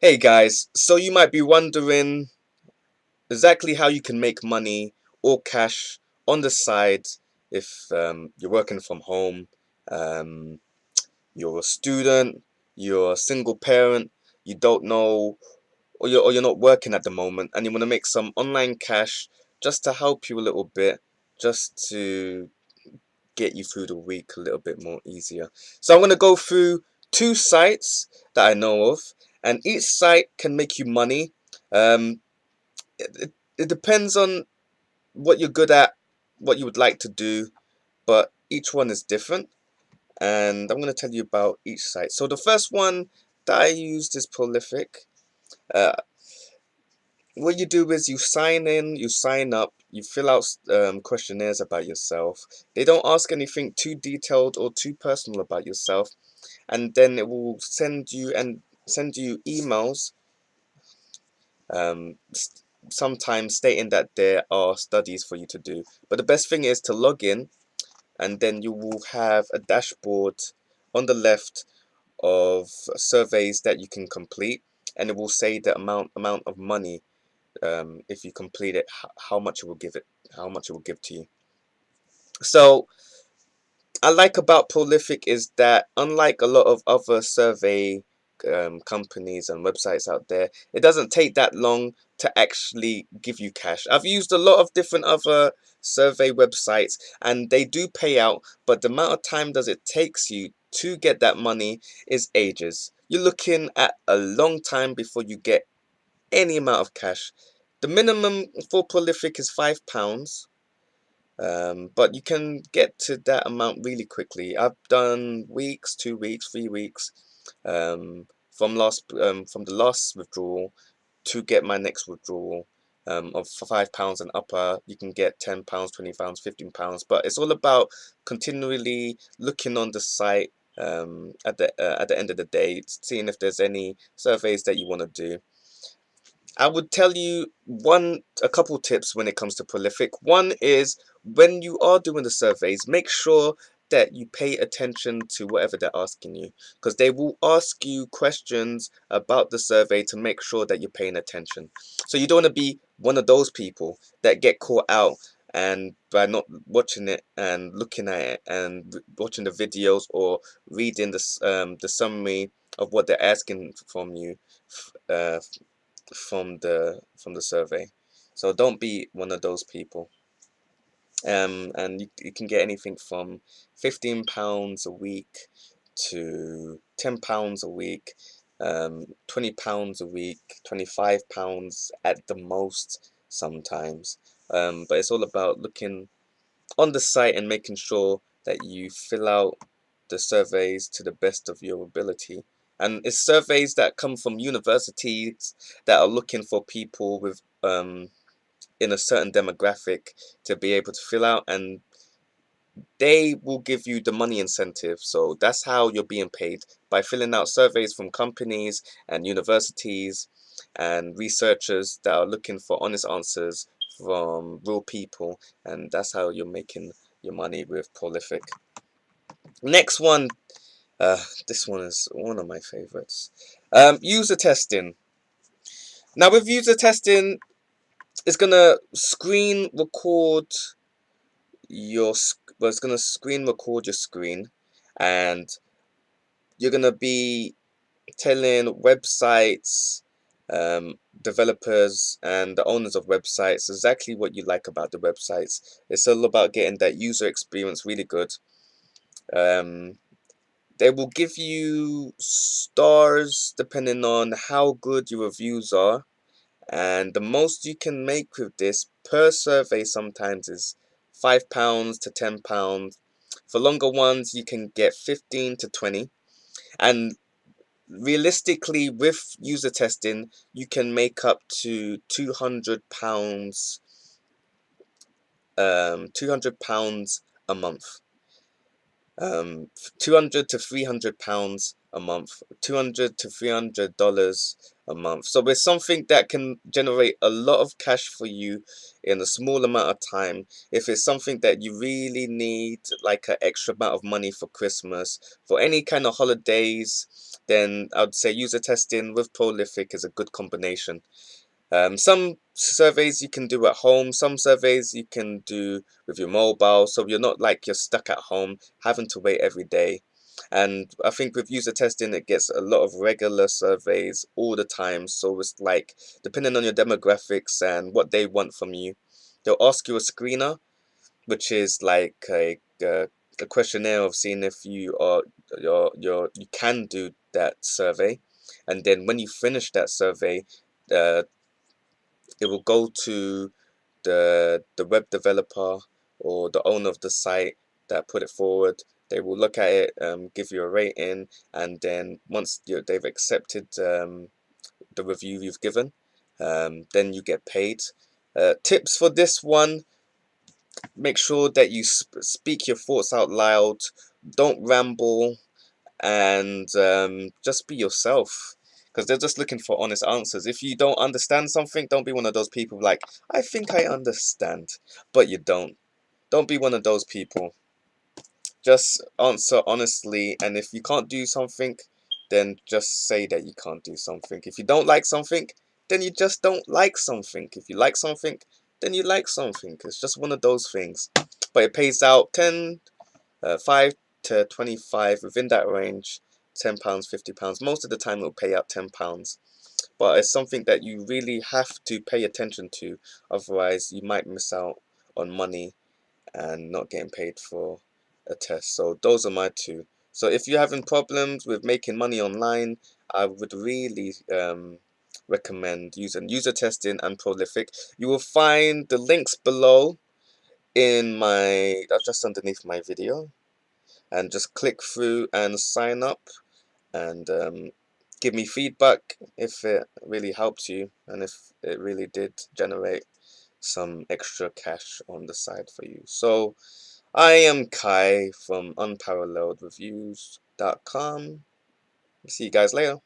Hey guys, so you might be wondering exactly how you can make money or cash on the side if you're working from home, um, you're a student, you're a single parent, you don't know, or you're not working at the moment, and you want to make some online cash just to help you a little bit, just to get you through the week a little bit more easier. So I'm going to go through two sites that I know of, and each site can make you money. Um, it depends on what you're good at, what you would like to do, but each one is different. And I'm going to tell you about each site. So the first one that I used is Prolific. Uh, what you do is you sign in, you sign up, you fill out questionnaires about yourself. They don't ask anything too detailed or too personal about yourself, and then it will send you emails, um, sometimes stating that there are studies for you to do. But the best thing is to log in, and then you will have a dashboard on the left of surveys that you can complete, and it will say the amount of money, if you complete it, how much it will give it, how much it will give to you. So I like about Prolific is that unlike a lot of other survey companies and websites out there, it doesn't take that long to actually give you cash. I've used a lot of different other survey websites and they do pay out, but the amount of time does it takes you to get that money is ages. You're looking at a long time before you get any amount of cash. The minimum for Prolific is £5, but you can get to that amount really quickly. I've done weeks, 2 weeks, 3 weeks, from the last withdrawal to get my next withdrawal. Of for £5 and upper, you can get £10, £20, £15. But it's all about continually looking on the site, at the end of the day, seeing if there's any surveys that you want to do. I would tell you a couple tips when it comes to Prolific. One is when you are doing the surveys, make sure that you pay attention to whatever they're asking you, because they will ask you questions about the survey to make sure that you're paying attention. So you don't want to be one of those people that get caught out and by not watching it and looking at it and watching the videos or reading the summary of what they're asking from you, uh, from the survey. So don't be one of those people. And you can get anything from £15 a week to £10 a week, £20 a week, £25 at the most sometimes. But it's all about looking on the site and making sure that you fill out the surveys to the best of your ability. And it's surveys that come from universities that are looking for people with in a certain demographic to be able to fill out, and they will give you the money incentive. So that's how you're being paid, by filling out surveys from companies and universities and researchers that are looking for honest answers from real people, and that's how you're making your money with Prolific. Next one, this one is one of my favorites. User testing. Now with user testing, it's gonna screen record it's gonna screen record your screen, and you're gonna be telling websites, developers and the owners of websites exactly what you like about the websites. It's all about getting that user experience really good. Um, they will give you stars depending on how good your reviews are, and the most you can make with this per survey sometimes is £5 to £10. For longer ones, you can get 15 to 20. And realistically, with user testing, you can make up to £200, £200 a month. 200 to £300 a month, $200 to $300 a month. So it's something that can generate a lot of cash for you in a small amount of time. If it's something that you really need, like an extra amount of money for Christmas, for any kind of holidays, then I'd say user testing with Prolific is a good combination. Some surveys you can do at home, some surveys you can do with your mobile, so you're not like you're stuck at home having to wait every day. And I think with user testing, it gets a lot of regular surveys all the time. So it's like, depending on your demographics and what they want from you, they'll ask you a screener, which is like a questionnaire of seeing if you can do that survey. And then when you finish that survey, uh, it will go to the web developer or the owner of the site that put it forward. They will look at it, give you a rating, and then once they've accepted the review you've given, then you get paid. Tips for this one: make sure that you speak your thoughts out loud. Don't ramble, and just be yourself, because they're just looking for honest answers. If you don't understand something, don't be one of those people like, I think I understand, but you don't. Don't be one of those people. Just answer honestly, and if you can't do something, then just say that you can't do something. If you don't like something, then you just don't like something. If you like something, then you like something. It's just one of those things. But it pays out 5 to 25, within that range. £10, £50. Most of the time it'll pay out £10. But it's something that you really have to pay attention to, otherwise you might miss out on money and not getting paid for a test. So those are my two. So if you're having problems with making money online, I would really recommend using user testing and Prolific. You will find the links below in just underneath my video, and just click through and sign up, and give me feedback if it really helped you and if it really did generate some extra cash on the side for you. So I am Kai from unparalleledreviews.com. See you guys later.